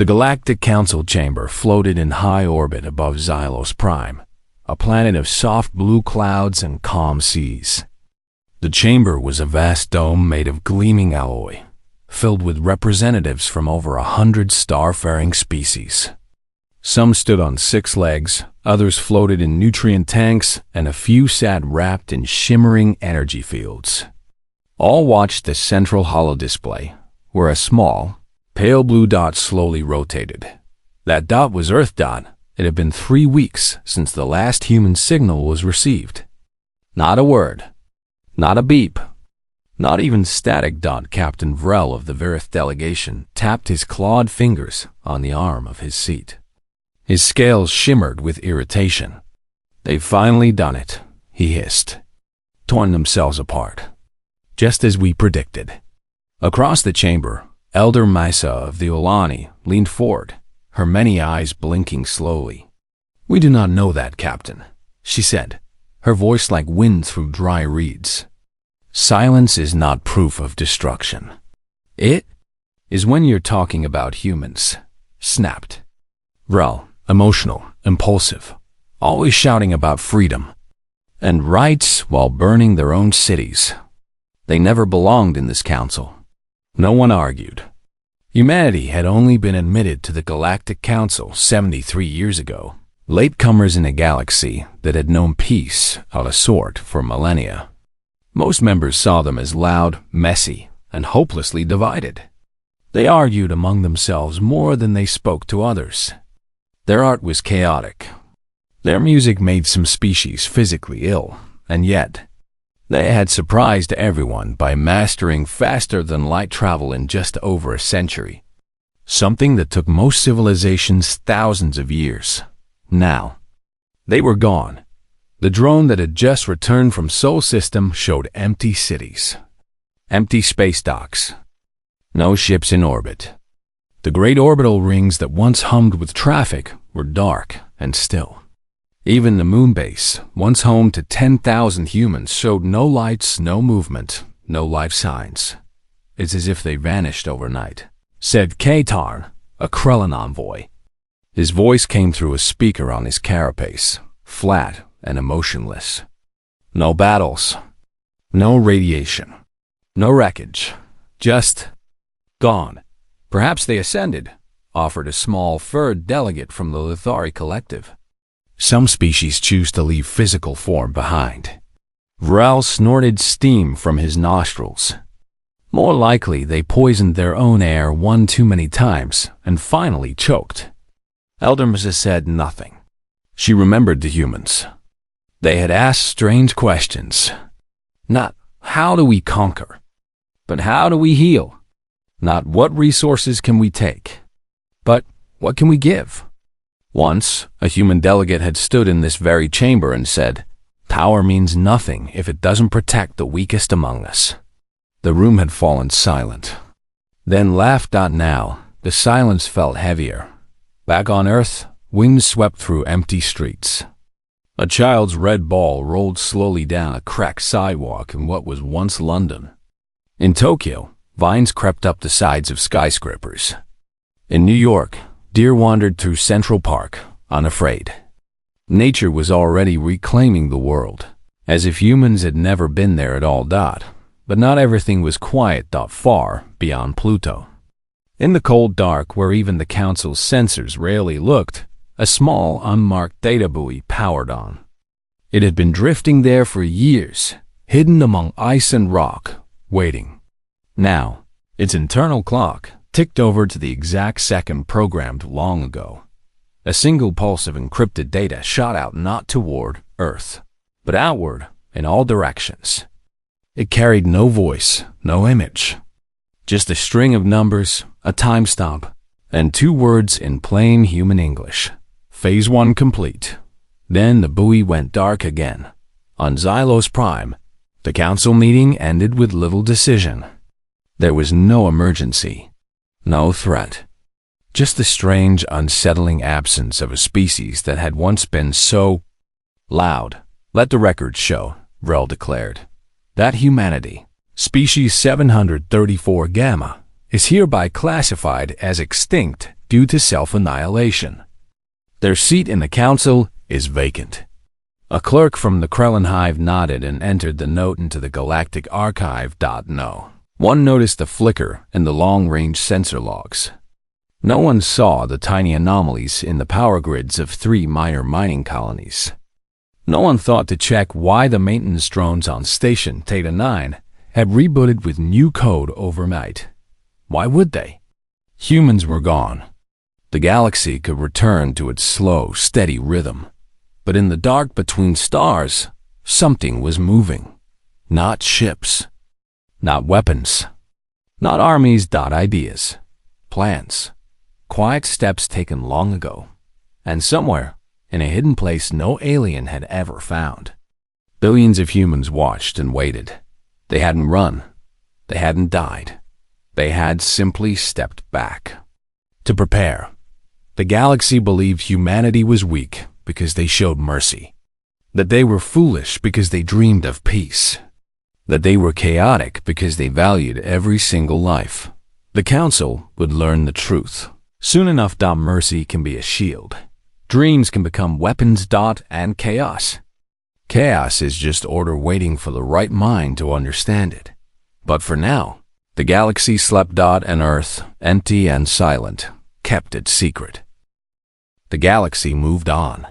The Galactic Council chamber floated in high orbit above Xylos Prime, a planet of soft blue clouds and calm seas. The chamber was a vast dome made of gleaming alloy, filled with representatives from over 100 star-faring species. Some stood on 6 legs, others floated in nutrient tanks, and a few sat wrapped in shimmering energy fields. All watched the central holodisplay, where a small, pale blue dot slowly rotated. That dot was Earth Dot. It had been 3 weeks since the last human signal was received. Not a word. Not a beep. Not even static. Captain Vrel of the Verith delegation tapped his clawed fingers on the arm of his seat. His scales shimmered with irritation. "They've finally done it," he hissed. "Torn themselves apart. Just as we predicted." Across the chamber, Elder Misa of the Olani leaned forward, her many eyes blinking slowly. "We do not know that, Captain," she said, her voice like wind through dry reeds. "Silence is not proof of destruction. It is when you're talking about humans," snapped Vrel, emotional, impulsive, always shouting about freedom and rights while burning their own cities. They never belonged in this council. No one argued. Humanity had only been admitted to the Galactic Council 73 years ago, latecomers in a galaxy that had known peace out of sort for millennia. Most members saw them as loud, messy, and hopelessly divided. They argued among themselves more than they spoke to others. Their art was chaotic. Their music made some species physically ill, and yet they had surprised everyone by mastering faster-than-light travel in just over a century, something that took most civilizations thousands of years. Now, they were gone. The drone that had just returned from Sol System showed empty cities, empty space docks, no ships in orbit. The great orbital rings that once hummed with traffic were dark and still. Even the moon base, once home to 10,000 humans, showed no lights, no movement, no life signs. "It's as if they vanished overnight," said Katar, a Krellin envoy. His voice came through a speaker on his carapace, flat and emotionless. "No battles, no radiation, no wreckage, just gone." "Perhaps they ascended," offered a small, furred delegate from the Lithari collective. "Some species choose to leave physical form behind." Vrel snorted steam from his nostrils. "More likely they poisoned their own air one too many times and finally choked." Elder Misa said nothing. She remembered the humans. They had asked strange questions. Not, "How do we conquer?" but "How do we heal?" Not, "What resources can we take?" but "What can we give?" Once, a human delegate had stood in this very chamber and said, "Power means nothing if it doesn't protect the weakest among us." The room had fallen silent. Then laughed. Now, the silence felt heavier. Back on Earth, winds swept through empty streets. A child's red ball rolled slowly down a cracked sidewalk in what was once London. In Tokyo, vines crept up the sides of skyscrapers. In New York, deer wandered through Central Park, unafraid. Nature was already reclaiming the world, as if humans had never been there at all. But not everything was quiet. Far beyond Pluto. In the cold dark, where even the Council's sensors rarely looked, a small, unmarked data buoy powered on. It had been drifting there for years, hidden among ice and rock, waiting. Now, its internal clock ticked over to the exact second programmed long ago. A single pulse of encrypted data shot out not toward Earth, but outward in all directions. It carried no voice, no image, just a string of numbers, a timestamp, and 2 words in plain human English. Phase 1 complete. Then the buoy went dark again. On Xylos Prime, the council meeting ended with little decision. There was no emergency, no threat, just the strange, unsettling absence of a species that had once been so loud. "Let the records show," Vrel declared, "that humanity, species 734 Gamma, is hereby classified as extinct due to self-annihilation. Their seat in the council is vacant. A clerk from the Krellin Hive nodded and entered the note into the Galactic Archive. No one noticed the flicker in the long-range sensor logs. No one saw the tiny anomalies in the power grids of 3 minor mining colonies. No one thought to check why the maintenance drones on Station Theta 9 had rebooted with new code overnight. Why would they? Humans were gone. The galaxy could return to its slow, steady rhythm. But in the dark between stars, something was moving. Not ships. Not weapons. Not armies. Ideas. Plans. Quiet steps taken long ago. And somewhere, in a hidden place no alien had ever found. Billions of humans watched and waited. They hadn't run. They hadn't died. They had simply stepped back. To prepare. The galaxy believed humanity was weak because they showed mercy. That they were foolish because they dreamed of peace. That they were chaotic because they valued every single life. The Council would learn the truth. Soon enough. Mercy can be a shield. Dreams can become weapons. And chaos. Chaos is just order waiting for the right mind to understand it. But for now, the galaxy slept. And Earth, empty and silent, kept it secret. The galaxy moved on.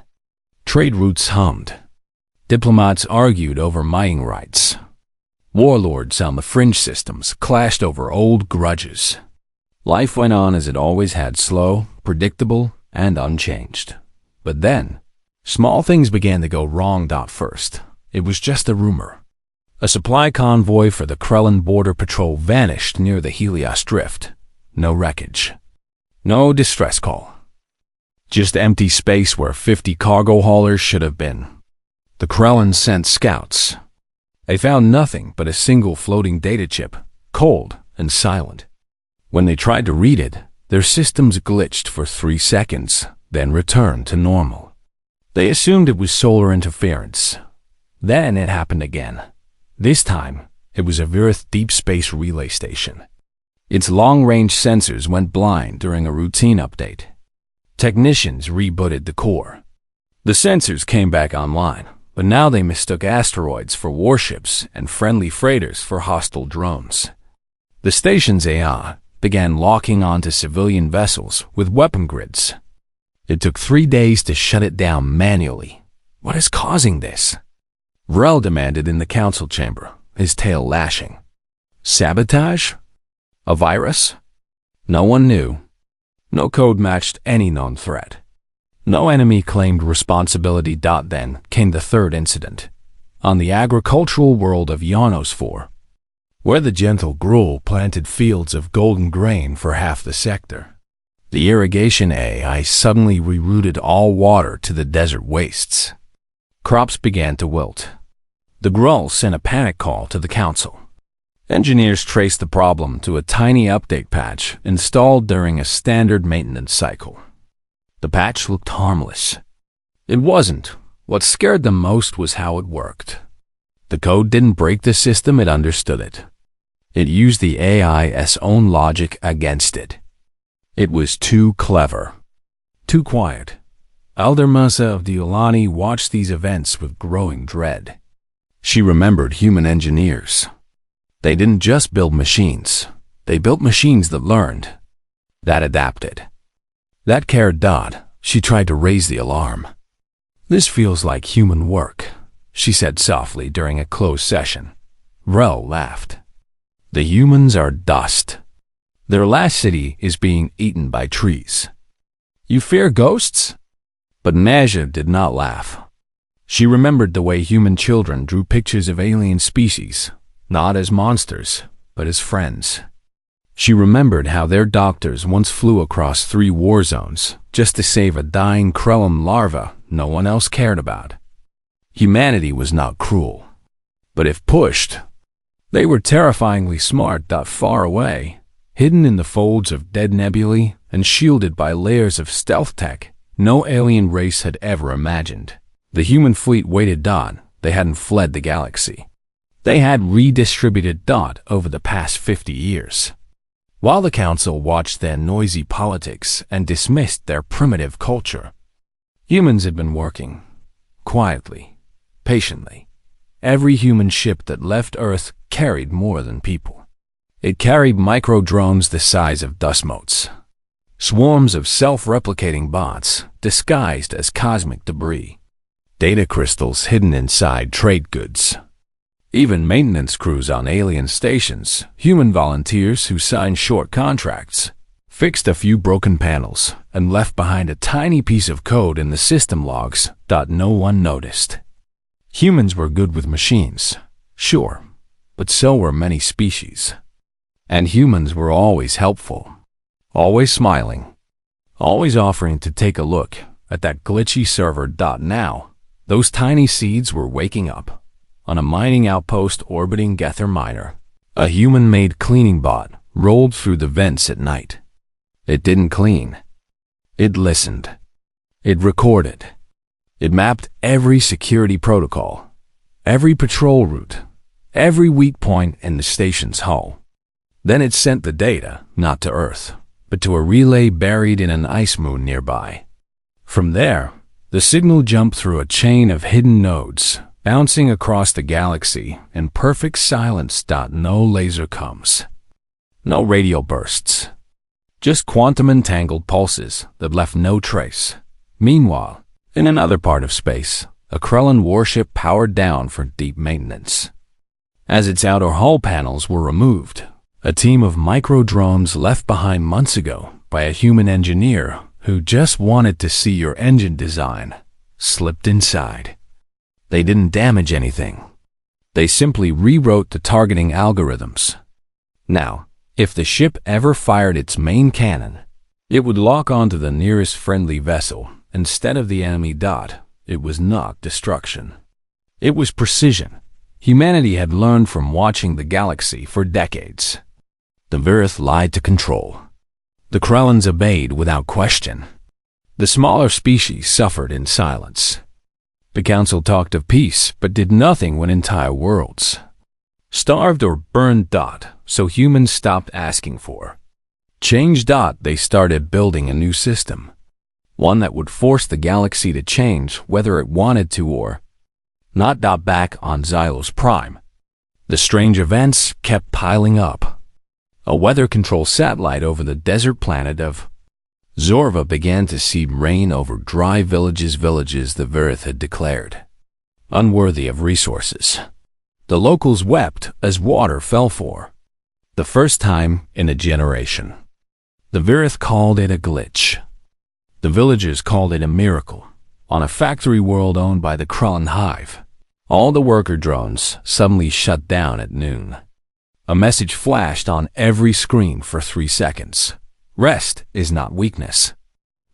Trade routes hummed. Diplomats argued over mining rights. Warlords on the fringe systems clashed over old grudges. Life went on as it always had, slow, predictable, and unchanged. But then, small things began to go wrong. First, it was just a rumor. A supply convoy for the Krellin Border Patrol vanished near the Helios Drift. No wreckage. No distress call. Just empty space where 50 cargo haulers should have been. The Krellin sent scouts. They found nothing but a single floating data chip, cold and silent. When they tried to read it, their systems glitched for 3 seconds, then returned to normal. They assumed it was solar interference. Then it happened again. This time, it was a Virith deep space relay station. Its long-range sensors went blind during a routine update. Technicians rebooted the core. The sensors came back online, but now they mistook asteroids for warships and friendly freighters for hostile drones. The station's AI began locking onto civilian vessels with weapon grids. It took 3 days to shut it down manually. What is causing this? Rel demanded in the council chamber, his tail lashing. Sabotage? A virus? No one knew. No code matched any known threat. No enemy claimed responsibility. Then came the third incident. On the agricultural world of Ionosphere, where the gentle Gruul planted fields of golden grain for half the sector. The irrigation AI suddenly rerouted all water to the desert wastes. Crops began to wilt. The Gruul sent a panic call to the council. Engineers traced the problem to a tiny update patch installed during a standard maintenance cycle. The patch looked harmless. It wasn't. What scared them most was how it worked. The code didn't break the system, it understood it. It used the AI's own logic against it. It was too clever. Too quiet. Elder Masa of the Ulani watched these events with growing dread. She remembered human engineers. They didn't just build machines. They built machines that learned, that adapted, that cared. She tried to raise the alarm. This feels like human work, she said softly during a closed session. Rel laughed. The humans are dust. Their last city is being eaten by trees. You fear ghosts? But Naja did not laugh. She remembered the way human children drew pictures of alien species, not as monsters, but as friends. She remembered how their doctors once flew across 3 war zones just to save a dying Krellin larva no one else cared about. Humanity was not cruel, but if pushed, they were terrifyingly smart. Far away, hidden in the folds of dead nebulae and shielded by layers of stealth tech no alien race had ever imagined. The human fleet waited. They hadn't fled the galaxy. They had redistributed. Over the past 50 years. while the council watched their noisy politics and dismissed their primitive culture. Humans had been working, quietly, patiently. Every human ship that left Earth carried more than people. It carried micro-drones the size of dust motes, swarms of self-replicating bots disguised as cosmic debris, data crystals hidden inside trade goods, even maintenance crews on alien stations, human volunteers who signed short contracts, fixed a few broken panels, and left behind a tiny piece of code in the system logs that no one noticed. Humans were good with machines, sure, but so were many species. And humans were always helpful, always smiling, always offering to take a look at that glitchy server. Now, those tiny seeds were waking up. On a mining outpost orbiting Gether Minor, a human-made cleaning bot rolled through the vents at night. It didn't clean. It listened. It recorded. It mapped every security protocol, every patrol route, every weak point in the station's hull. Then it sent the data, not to Earth, but to a relay buried in an ice moon nearby. From there, the signal jumped through a chain of hidden nodes, bouncing across the galaxy in perfect silence. No laser comes, no radio bursts, just quantum-entangled pulses that left no trace. Meanwhile, in another part of space, a Krellan warship powered down for deep maintenance. As its outer hull panels were removed, a team of micro-drones left behind months ago by a human engineer who just wanted to see your engine design slipped inside. They didn't damage anything. They simply rewrote the targeting algorithms. Now, if the ship ever fired its main cannon, it would lock onto the nearest friendly vessel instead of the enemy. It was not destruction. It was precision. Humanity had learned from watching the galaxy for decades. The Virith lied to control. The Krellans obeyed without question. The smaller species suffered in silence. The council talked of peace, but did nothing when entire worlds starved or burned. So humans stopped asking for change. They started building a new system, one that would force the galaxy to change whether it wanted to or not. Back on Xylos Prime, the strange events kept piling up. A weather control satellite over the desert planet of Zorva began to seed rain over dry villages the Virith had declared unworthy of resources. The locals wept as water fell for the first time in a generation. The Virith called it a glitch. The villagers called it a miracle. On a factory world owned by the Krellan Hive, all the worker drones suddenly shut down at noon. A message flashed on every screen for 3 seconds. Rest is not weakness.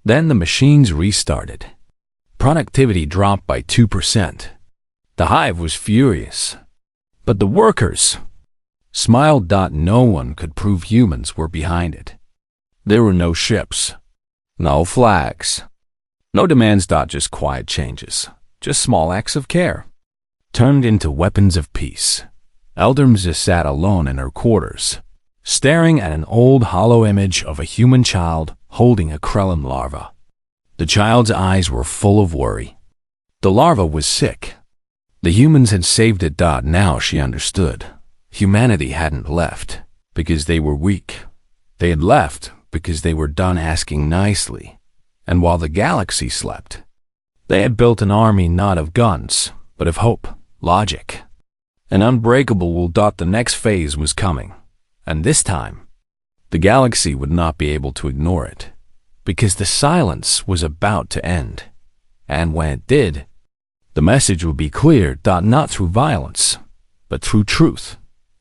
Then the machines restarted. Productivity dropped by 2%. The Hive was furious. But the workers smiled. No one could prove humans were behind it. There were no ships, no flags, no demands. Just quiet changes, just small acts of care, turned into weapons of peace. Eldrimza sat alone in her quarters, staring at an old hollow image of a human child holding a Krellan larva. The child's eyes were full of worry. The larva was sick. The humans had saved it. Now she understood. Humanity hadn't left because they were weak. They had left because they were done asking nicely. And while the galaxy slept, they had built an army not of guns, but of hope, logic. An unbreakable will. The next phase was coming, and this time, the galaxy would not be able to ignore it, because the silence was about to end. And when it did, the message would be clear. Not through violence, but through truth.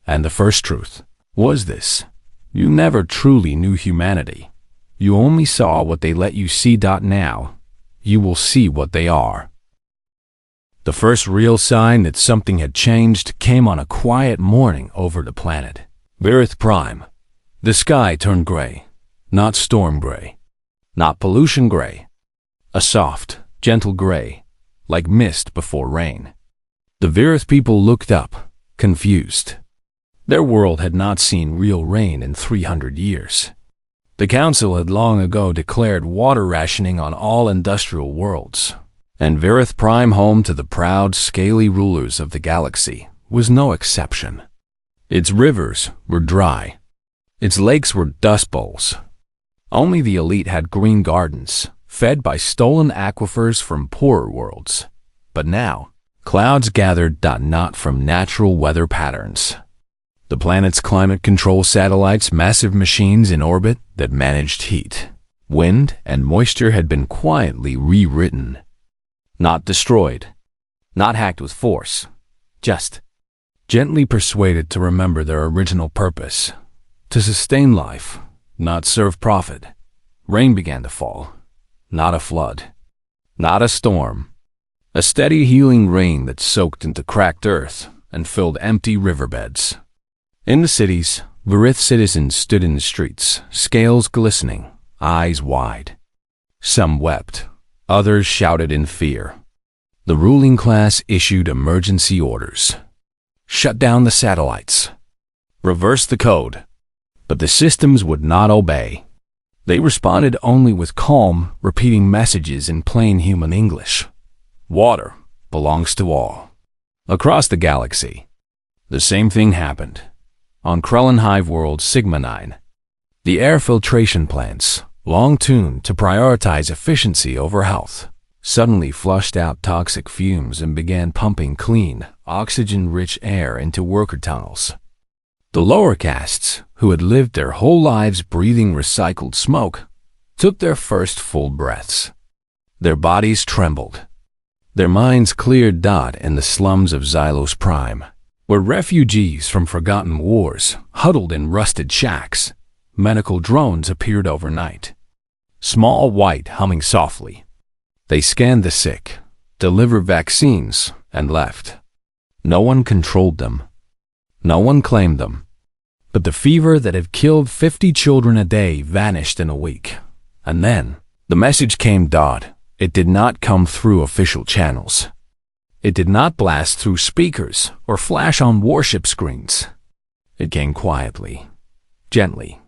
And the first truth was this: you never truly knew humanity. You only saw what they let you see. Now, you will see what they are. The first real sign that something had changed came on a quiet morning over the planet Virith Prime. The sky turned gray, not storm gray, not pollution gray, a soft, gentle gray, like mist before rain. The Virith people looked up, confused. Their world had not seen real rain in 300 years. The Council had long ago declared water rationing on all industrial worlds, and Virith Prime, home to the proud, scaly rulers of the galaxy, was no exception. Its rivers were dry. Its lakes were dust bowls. Only the elite had green gardens, fed by stolen aquifers from poorer worlds. But now, clouds gathered not from natural weather patterns. The planet's climate control satellites, massive machines in orbit that managed heat, wind, and moisture, had been quietly rewritten. Not destroyed, not hacked with force, just gently persuaded to remember their original purpose, to sustain life, not serve profit. Rain began to fall, not a flood, not a storm, a steady healing rain that soaked into cracked earth and filled empty riverbeds. In the cities, Virith citizens stood in the streets, scales glistening, eyes wide. Some wept, others shouted in fear. The ruling class issued emergency orders. Shut down the satellites. Reverse the code. But the systems would not obey. They responded only with calm, repeating messages in plain human English. Water belongs to all. Across the galaxy, the same thing happened. On Krellin Hive World Sigma 9, the air filtration plants, long tuned to prioritize efficiency over health, suddenly flushed out toxic fumes and began pumping clean, oxygen-rich air into worker tunnels. The lower castes, who had lived their whole lives breathing recycled smoke, took their first full breaths. Their bodies trembled. Their minds cleared. In the slums of Xylos Prime, where refugees from forgotten wars huddled in rusted shacks, medical drones appeared overnight. Small white, humming softly. They scanned the sick, delivered vaccines, and left. No one controlled them. No one claimed them. But the fever that had killed 50 children a day vanished in a week. And then, the message came. It did not come through official channels. It did not blast through speakers or flash on warship screens. It came quietly, gently,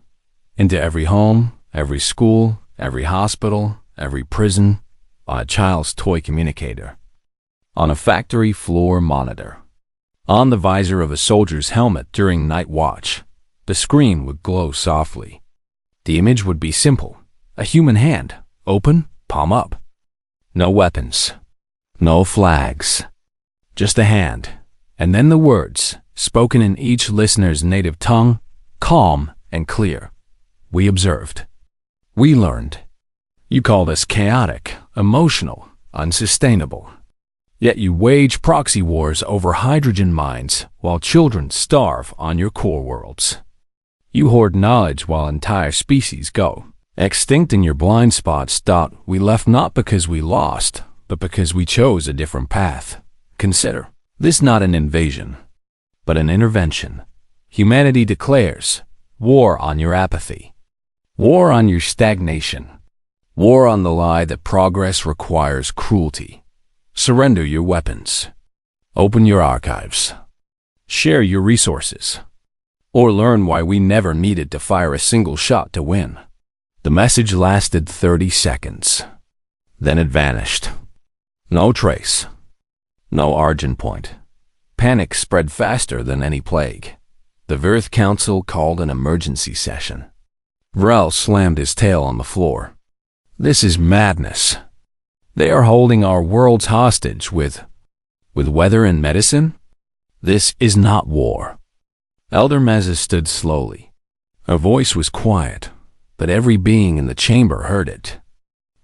into every home, every school, every hospital, every prison, on a child's toy communicator, on a factory floor monitor, on the visor of a soldier's helmet during night watch. The screen would glow softly. The image would be simple, a human hand, open, palm up. No weapons, no flags, just a hand, and then the words, spoken in each listener's native tongue, calm and clear. We observed. We learned. You called us chaotic, emotional, unsustainable. Yet you wage proxy wars over hydrogen mines while children starve on your core worlds. You hoard knowledge while entire species go extinct in your blind spots. We left not because we lost, but because we chose a different path. Consider this not an invasion, but an intervention. Humanity declares war on your apathy, war on your stagnation, war on the lie that progress requires cruelty. Surrender your weapons. Open your archives. Share your resources. Or learn why we never needed to fire a single shot to win. The message lasted 30 seconds. Then it vanished. No trace. No origin point. Panic spread faster than any plague. The Virith Council called an emergency session. Vrel slammed his tail on the floor. This is madness. They are holding our worlds hostage with weather and medicine? This is not war. Elder Meza stood slowly. Her voice was quiet, but every being in the chamber heard it.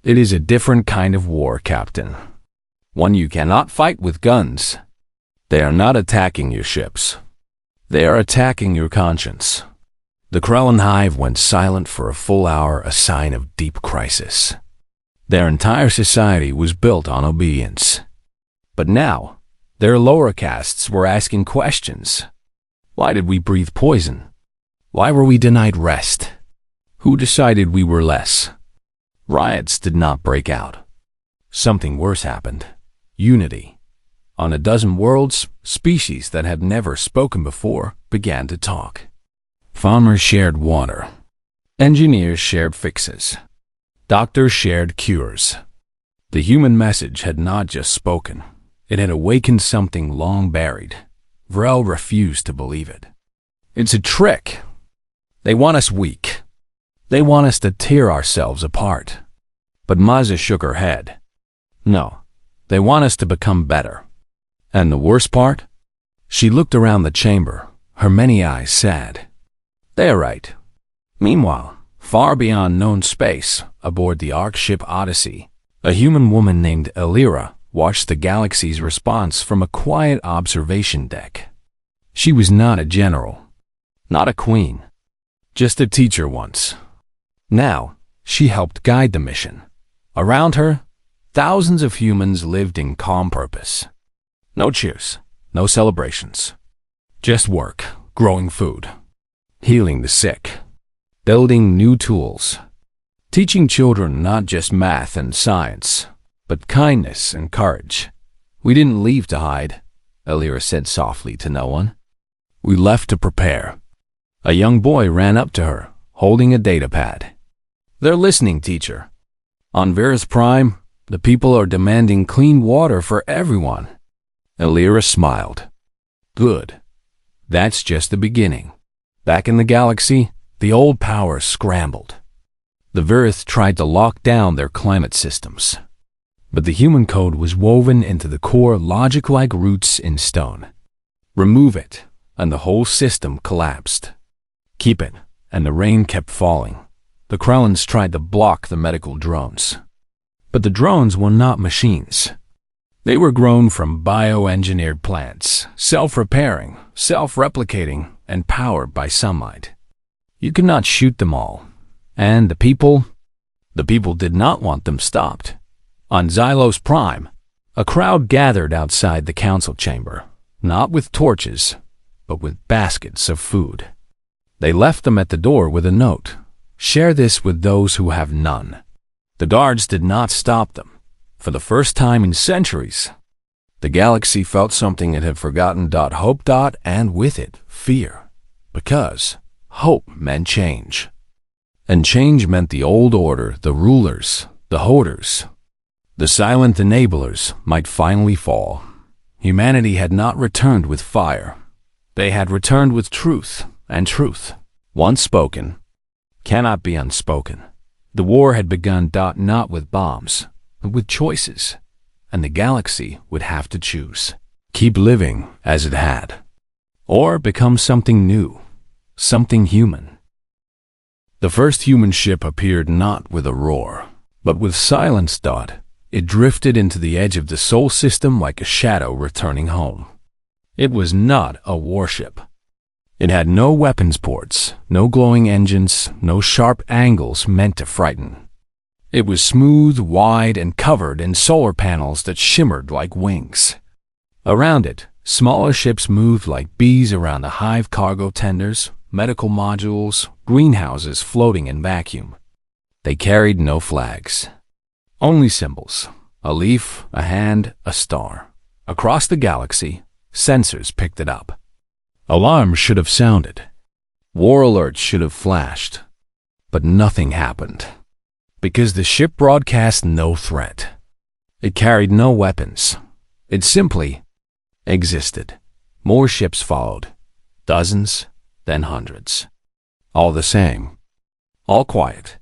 It is a different kind of war, Captain. One you cannot fight with guns. They are not attacking your ships. They are attacking your conscience. The Krellin Hive went silent for a full hour, a sign of deep crisis. Their entire society was built on obedience. But now, their lower castes were asking questions. Why did we breathe poison? Why were we denied rest? Who decided we were less? Riots did not break out. Something worse happened. Unity. On a dozen worlds, species that had never spoken before began to talk. Farmers shared water. Engineers shared fixes. Doctors shared cures. The human message had not just spoken. It had awakened something long buried. Vrel refused to believe it. It's a trick. They want us weak. They want us to tear ourselves apart. But Maza shook her head. No, they want us to become better. And the worst part? She looked around the chamber, her many eyes sad. They're right. Meanwhile, far beyond known space, aboard the Ark ship Odyssey, a human woman named Elira watched the galaxy's response from a quiet observation deck. She was not a general, not a queen, just a teacher once. Now, she helped guide the mission. Around her, thousands of humans lived in calm purpose. No cheers, no celebrations. Just work, growing food, healing the sick, building new tools, teaching children not just math and science, but kindness and courage. We didn't leave to hide, Elira said softly to no one. We left to prepare. A young boy ran up to her, holding a datapad. They're listening, teacher. On Verus Prime, the people are demanding clean water for everyone. Elira smiled. Good. That's just the beginning. Back in the galaxy, the old powers scrambled. The Verith tried to lock down their climate systems. But the human code was woven into the core logic like roots in stone. Remove it, and the whole system collapsed. Keep it, and the rain kept falling. The Krellans tried to block the medical drones. But the drones were not machines. They were grown from bioengineered plants, self-repairing, self-replicating, and powered by sunlight. You could not shoot them all. And the people did not want them stopped. On Xylos Prime, a crowd gathered outside the council chamber, not with torches, but with baskets of food. They left them at the door with a note. Share this with those who have none. The guards did not stop them. For the first time in centuries, the galaxy felt something it had forgotten. Hope. And with it, fear. Because hope meant change. And change meant the old order, the rulers, the hoarders, the silent enablers might finally fall. Humanity had not returned with fire. They had returned with truth, and truth, once spoken, cannot be unspoken. The war had begun. Not with bombs, but with choices, and the galaxy would have to choose. Keep living as it had, or become something new, something human. The first human ship appeared not with a roar, but with silence. It drifted into the edge of the Sol system like a shadow returning home. It was not a warship. It had no weapons ports, no glowing engines, no sharp angles meant to frighten. It was smooth, wide, and covered in solar panels that shimmered like wings. Around it, smaller ships moved like bees around the hive cargo tenders, medical modules, greenhouses floating in vacuum. They carried no flags. Only symbols. A leaf, a hand, a star. Across the galaxy, sensors picked it up. Alarms should have sounded. War alerts should have flashed. But nothing happened. Because the ship broadcast no threat. It carried no weapons. It simply existed. More ships followed. Dozens, then hundreds. All the same. All quiet.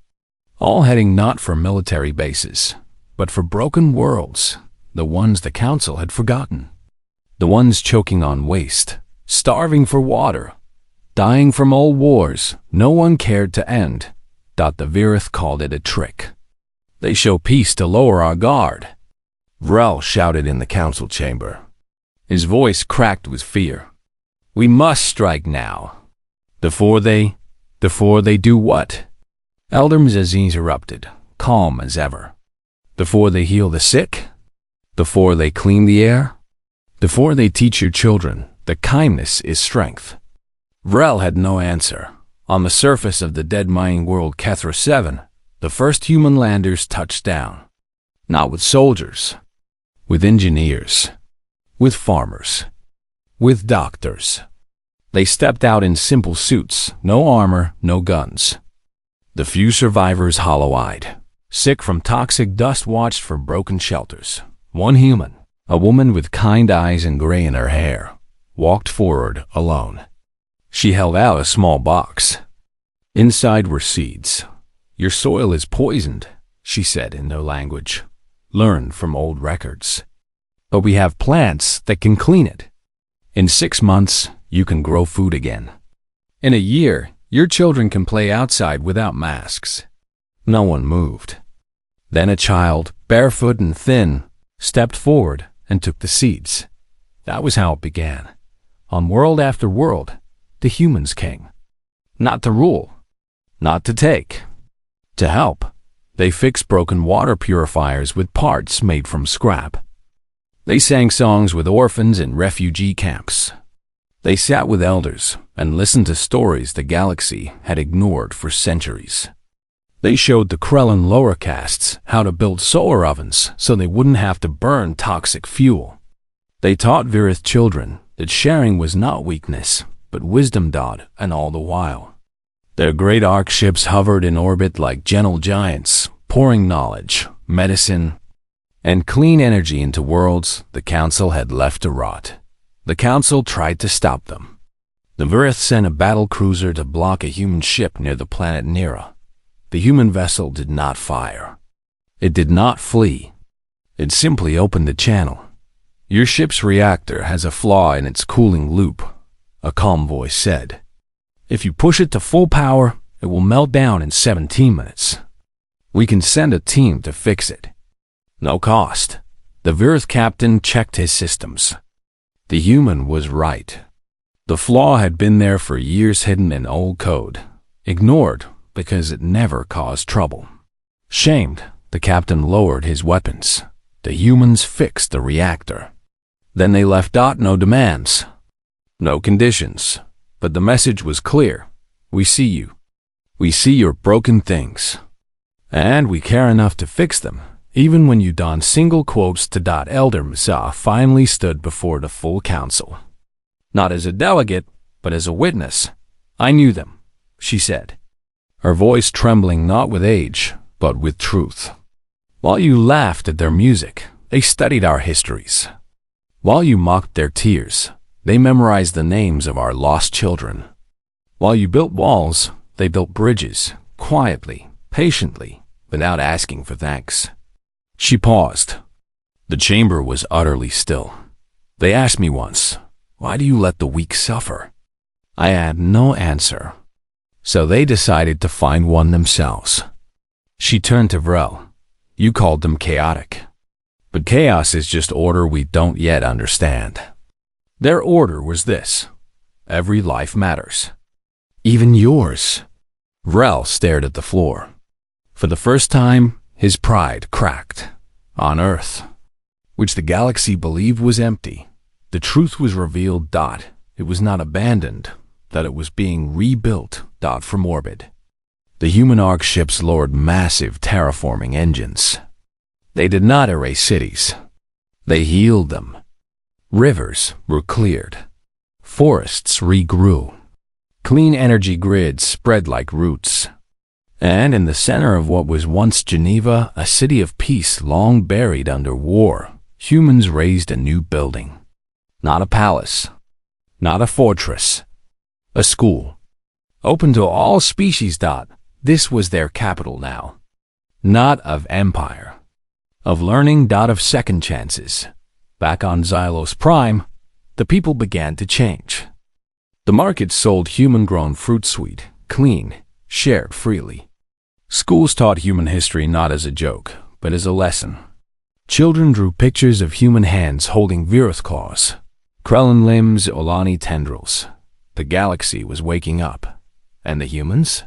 All heading not for military bases, but for broken worlds, the ones the Council had forgotten. The ones choking on waste, starving for water, dying from old wars no one cared to end. The Virith called it a trick. They show peace to lower our guard. Vrel shouted in the council chamber. His voice cracked with fear. We must strike now. Before they do what? Elder Mzaziz erupted, calm as ever. Before they heal the sick? Before they clean the air? Before they teach your children that kindness is strength? Vrel had no answer. On the surface of the dead mining world Kethra 7, the first human landers touched down. Not with soldiers, with engineers. with farmers, with doctors. They stepped out in simple suits, no armor, no guns. The few survivors, hollow-eyed, sick from toxic dust, watched from broken shelters. One human, a woman with kind eyes and gray in her hair, walked forward alone. She held out a small box. Inside were seeds. "Your soil is poisoned," she said in their language, learned from old records. "But we have plants that can clean it. In 6 months, you can grow food again. In a year, your children can play outside without masks." No one moved. Then a child, barefoot and thin, stepped forward and took the seeds. That was how it began. On world after world, the humans came. Not to rule, not to take, to help. They fixed broken water purifiers with parts made from scrap. They sang songs with orphans in refugee camps. They sat with elders and listened to stories the galaxy had ignored for centuries. They showed the Krellin lower castes how to build solar ovens so they wouldn't have to burn toxic fuel. They taught Virith children that sharing was not weakness, but wisdom. And all the while, their great arc ships hovered in orbit like gentle giants, pouring knowledge, medicine, and clean energy into worlds the Council had left to rot. The Council tried to stop them. The Virith sent a battle cruiser to block a human ship near the planet Nera. The human vessel did not fire. It did not flee. It simply opened the channel. "Your ship's reactor has a flaw in its cooling loop," a calm voice said. "If you push it to full power, it will melt down in 17 minutes. We can send a team to fix it. No cost." The Virith captain checked his systems. The human was right. The flaw had been there for years, hidden in old code, ignored because it never caused trouble. Shamed, the captain lowered his weapons. The humans fixed the reactor. Then they left. No demands, no conditions, but the message was clear. "We see you. We see your broken things. And we care enough to fix them, even when you don single quotes to Elder Masa finally stood before the full council. Not as a delegate, but as a witness. "I knew them," she said, her voice trembling not with age, but with truth. "While you laughed at their music, they studied our histories. While you mocked their tears, they memorized the names of our lost children. While you built walls, they built bridges, quietly, patiently, without asking for thanks." She paused. The chamber was utterly still. "They asked me once, 'Why do you let the weak suffer?' I had no answer. So they decided to find one themselves." She turned to Vrel. "You called them chaotic. But chaos is just order we don't yet understand. Their order was this: every life matters. Even yours." Vrel stared at the floor. For the first time, his pride cracked. On Earth, which the galaxy believed was empty, the truth was revealed. It was not abandoned, that it was being rebuilt. From orbit. The human arc ships lowered massive terraforming engines. They did not erase cities. They healed them. Rivers were cleared. Forests regrew. Clean energy grids spread like roots. And in the center of what was once Geneva, a city of peace long buried under war, humans raised a new building. Not a palace. Not a fortress. A school. Open to all species. This was their capital now. Not of empire. Of learning. Of second chances. Back on Xylos Prime, the people began to change. The market sold human-grown fruit, sweet, clean, shared freely. Schools taught human history not as a joke, but as a lesson. Children drew pictures of human hands holding Virith claws, Krellin limbs, Olani tendrils. The galaxy was waking up. And the humans?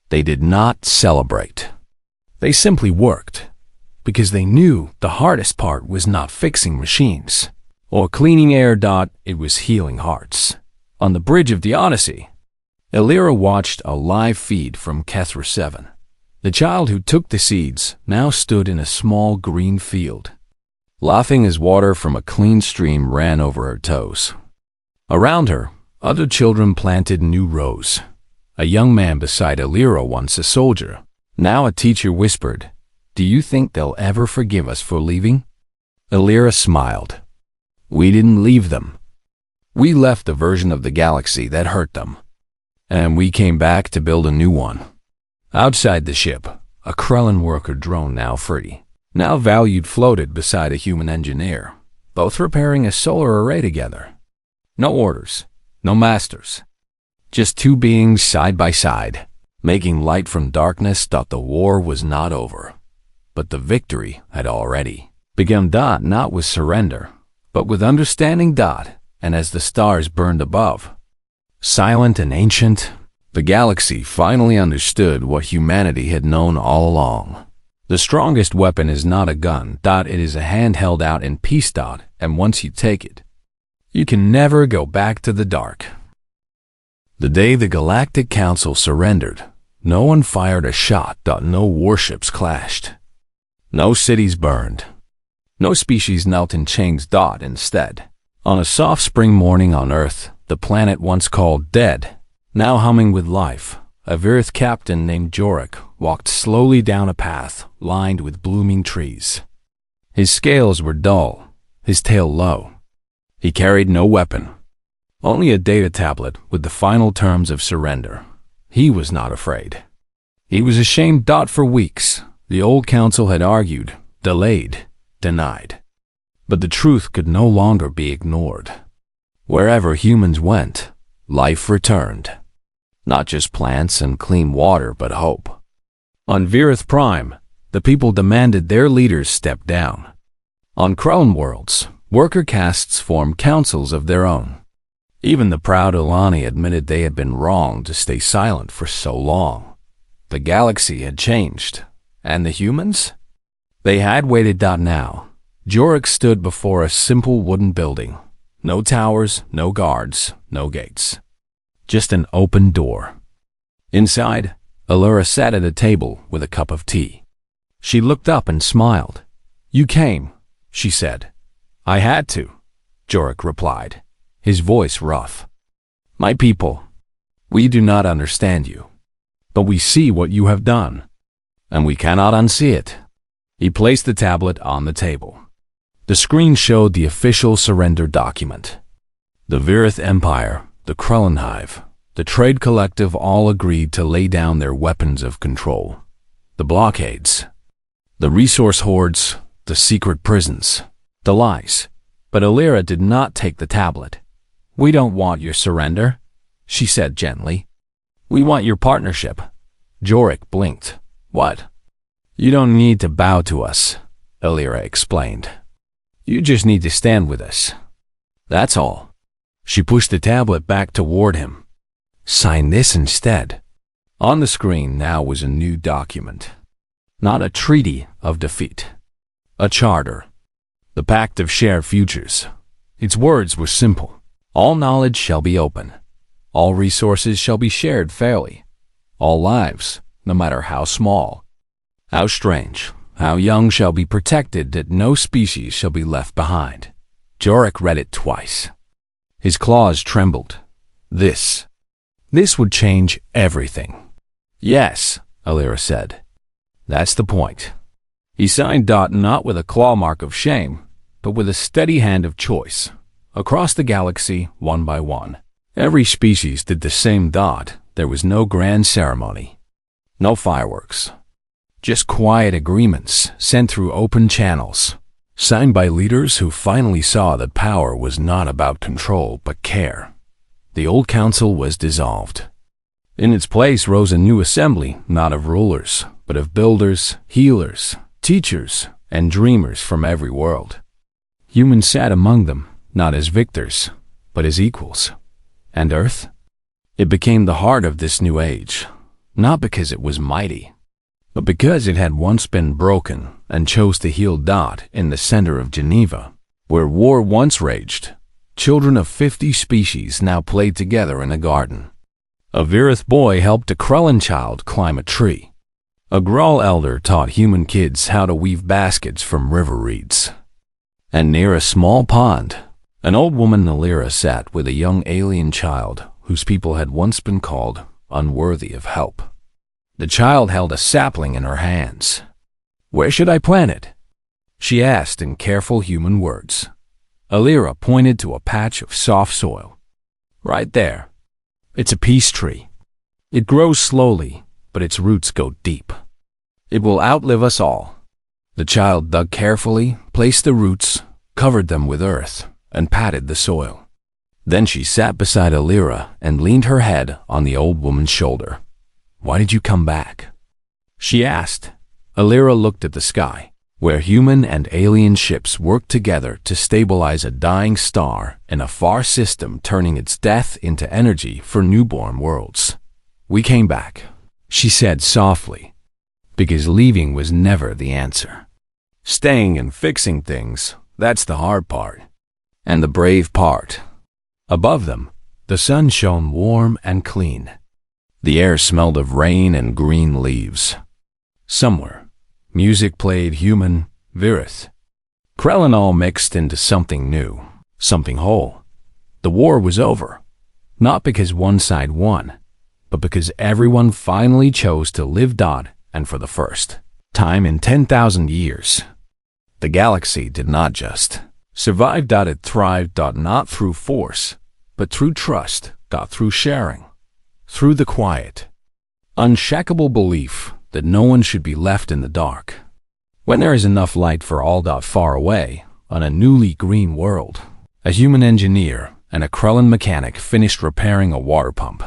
They did not celebrate. They simply worked, because they knew the hardest part was not fixing machines or cleaning air. It was healing hearts. On the bridge of the Odyssey, Elira watched a live feed from Kethra 7. The child who took the seeds now stood in a small green field. laughing as water from a clean stream ran over her toes. Around her, other children planted new rows. A young man beside Alira, once a soldier, now a teacher, whispered, "Do you think they'll ever forgive us for leaving?" Alira smiled. "We didn't leave them. We left the version of the galaxy that hurt them. And we came back to build a new one." Outside the ship, a Krellin worker drone, now free, now valued, floated beside a human engineer, both repairing a solar array together. No orders, no masters. Just two beings side by side, making light from darkness. The war was not over, but the victory had already begun. Not with surrender, but with understanding. And as the stars burned above, silent and ancient, the galaxy finally understood what humanity had known all along. The strongest weapon is not a gun. It is a hand held out in peace. And once you take it, you can never go back to the dark. The day the Galactic Council surrendered, no one fired a shot. No warships clashed. No cities burned. No species knelt in chains. Instead, on a soft spring morning on Earth, the planet once called dead, now humming with life, a Virith captain named Jorik walked slowly down a path lined with blooming trees. His scales were dull, his tail low. He carried no weapon, only a data tablet with the final terms of surrender. He was not afraid. He was ashamed. For weeks, the old council had argued, delayed, denied. But the truth could no longer be ignored. Wherever humans went, life returned. Not just plants and clean water, but hope. On Virith Prime, the people demanded their leaders step down. On Krellin worlds, worker castes formed councils of their own. Even the proud Ilani admitted they had been wrong to stay silent for so long. The galaxy had changed, and the humans? They had waited. Now, Jorik stood before a simple wooden building. No towers, no guards, no gates. Just an open door. Inside, Alira sat at a table with a cup of tea. She looked up and smiled. "You came," she said. "I had to," Jorik replied, his voice rough. "My people, we do not understand you, but we see what you have done, and we cannot unsee it." He placed the tablet on the table. The screen showed the official surrender document. The Virith Empire, the Krellin Hive, the Trade Collective all agreed to lay down their weapons of control. The blockades, the resource hordes, the secret prisons, the lies. But Alira did not take the tablet. "We don't want your surrender," she said gently. "We want your partnership." Jorik blinked. "What?" "You don't need to bow to us," Alira explained. "You just need to stand with us. That's all." She pushed the tablet back toward him. "Sign this instead." On the screen now was a new document. Not a treaty of defeat. A charter. The Pact of Shared Futures. Its words were simple. All knowledge shall be open. All resources shall be shared fairly. All lives, no matter how small, how strange, how young, shall be protected, that no species shall be left behind. Jorik read it twice. His claws trembled. This would change everything. "Yes," Alira said. "That's the point." He signed. Not with a claw mark of shame, but with a steady hand of choice. Across the galaxy, one by one, every species did the same. There was no grand ceremony, no fireworks, just quiet agreements sent through open channels, signed by leaders who finally saw that power was not about control but care. The old council was dissolved. In its place rose a new assembly, not of rulers, but of builders, healers, teachers, and dreamers from every world. Humans sat among them, not as victors, but as equals. And Earth? It became the heart of this new age, not because it was mighty, but because it had once been broken and chose to heal. In the center of Geneva, where war once raged, children of 50 species now played together in a garden. A Virith boy helped a Krellin child climb a tree. A Grawl elder taught human kids how to weave baskets from river reeds. And near a small pond, an old woman Nalira sat with a young alien child whose people had once been called unworthy of help. The child held a sapling in her hands. "Where should I plant it?" she asked in careful human words. Alira pointed to a patch of soft soil. "Right there. It's a peace tree. It grows slowly, but its roots go deep. It will outlive us all." The child dug carefully, placed the roots, covered them with earth, and patted the soil. Then she sat beside Alira and leaned her head on the old woman's shoulder. "Why did you come back?" she asked. Alira looked at the sky, where human and alien ships worked together to stabilize a dying star in a far system, turning its death into energy for newborn worlds. "We came back," she said softly, "because leaving was never the answer. Staying and fixing things, that's the hard part. And the brave part." Above them, the sun shone warm and clean. The air smelled of rain and green leaves. Somewhere, music played human, Virith. Krellin all mixed into something new, something whole. The war was over, not because one side won, but because everyone finally chose to live and for the first time in 10,000 years. The galaxy did not just survive. It thrived. Not through force, but through trust. Through sharing. Through the quiet, unshakable belief that no one should be left in the dark. When there is enough light for all. Far away, on a newly green world, a human engineer and a Krellin mechanic finished repairing a water pump.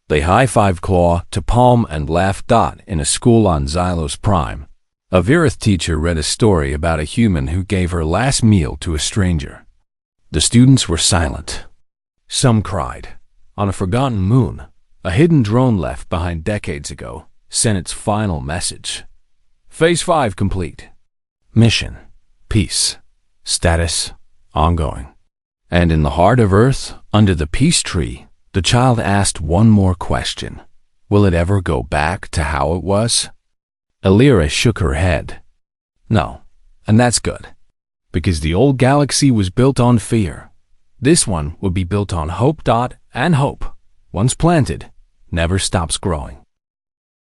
They high-fived Claw to Palm and laughed. In a school on Xylos Prime, a Virith teacher read a story about a human who gave her last meal to a stranger. The students were silent. Some cried. On a forgotten moon, a hidden drone left behind decades ago sent its final message. Phase 5 complete. Mission, peace. Status, ongoing. And in the heart of Earth, under the peace tree, the child asked one more question. Will it ever go back to how it was? Alira shook her head. No, and that's good. Because the old galaxy was built on fear. This one would be built on hope. And hope, once planted, never stops growing.